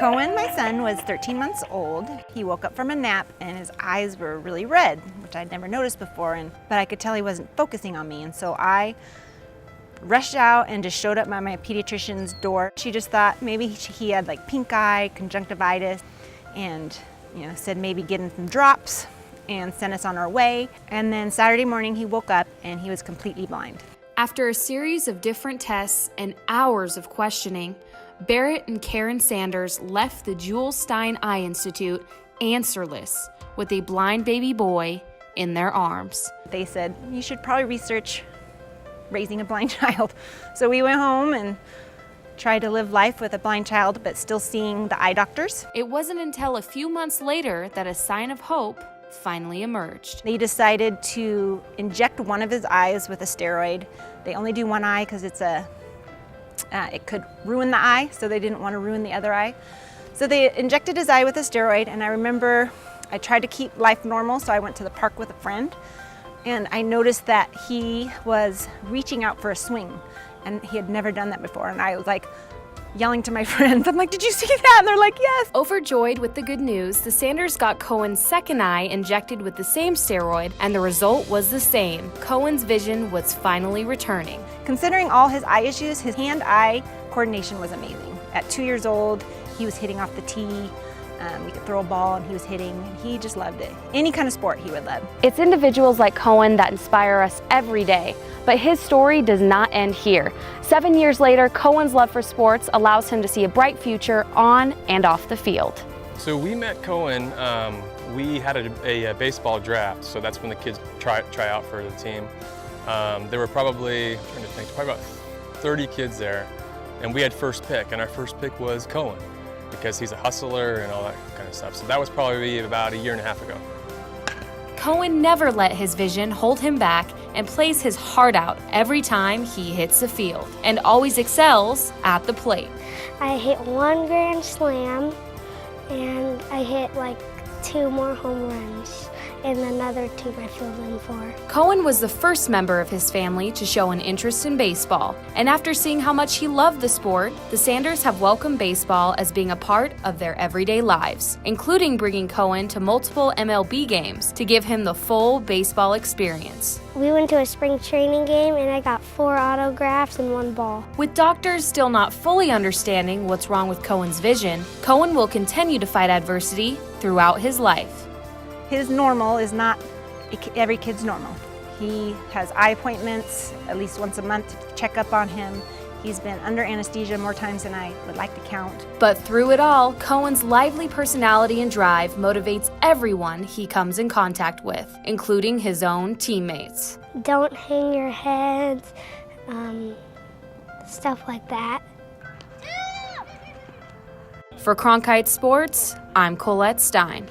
Kohen, my son, was 13 months old. He woke up from a nap and his eyes were really red, which I'd never noticed before, but I could tell he wasn't focusing on me, and so I rushed out and just showed up by my pediatrician's door. She just thought maybe he had like pink eye, conjunctivitis, and said maybe get him some drops and sent us on our way. And then Saturday morning he woke up and he was completely blind. After a series of different tests and hours of questioning, Barrett and Kohen Sanders left the Jules Stein Eye Institute answerless with a blind baby boy in their arms. They said, you should probably research raising a blind child. So we went home and tried to live life with a blind child, but still seeing the eye doctors. It wasn't until a few months later that a sign of hope finally emerged. They decided to inject one of his eyes with a steroid. They only do one eye because it could ruin the eye, so they didn't want to ruin the other eye. So they injected his eye with a steroid, and I remember I tried to keep life normal, so I went to the park with a friend, and I noticed that he was reaching out for a swing, and he had never done that before, and I was like yelling to my friends, I'm like, did you see that? And they're like, yes. Overjoyed with the good news, the Sanders got Kohen's second eye injected with the same steroid, and the result was the same. Kohen's vision was finally returning. Considering all his eye issues, his hand-eye coordination was amazing. At 2 years old, he was hitting off the tee. We could throw a ball and he was hitting, and he just loved it. Any kind of sport he would love. It's individuals like Kohen that inspire us every day, but his story does not end here. 7 years later, Kohen's love for sports allows him to see a bright future on and off the field. So we met Kohen, we had a baseball draft, so that's when the kids try out for the team. There were probably about 30 kids there, and we had first pick, and our first pick was Kohen, because he's a hustler and all that kind of stuff. So that was probably about a year and a half ago. Kohen never let his vision hold him back and plays his heart out every time he hits the field, and always excels at the plate. I hit 1 grand slam, and I hit like 2 more home runs, and another 2 I filled in for. Kohen was the first member of his family to show an interest in baseball, and after seeing how much he loved the sport, the Sanders have welcomed baseball as being a part of their everyday lives, including bringing Kohen to multiple MLB games to give him the full baseball experience. We went to a spring training game, and I got 4 autographs and 1 ball. With doctors still not fully understanding what's wrong with Kohen's vision, Kohen will continue to fight adversity throughout his life. His normal is not every kid's normal. He has eye appointments at least once a month to check up on him. He's been under anesthesia more times than I would like to count. But through it all, Kohen's lively personality and drive motivates everyone he comes in contact with, including his own teammates. Don't hang your heads, stuff like that. For Cronkite Sports, I'm Colette Stein.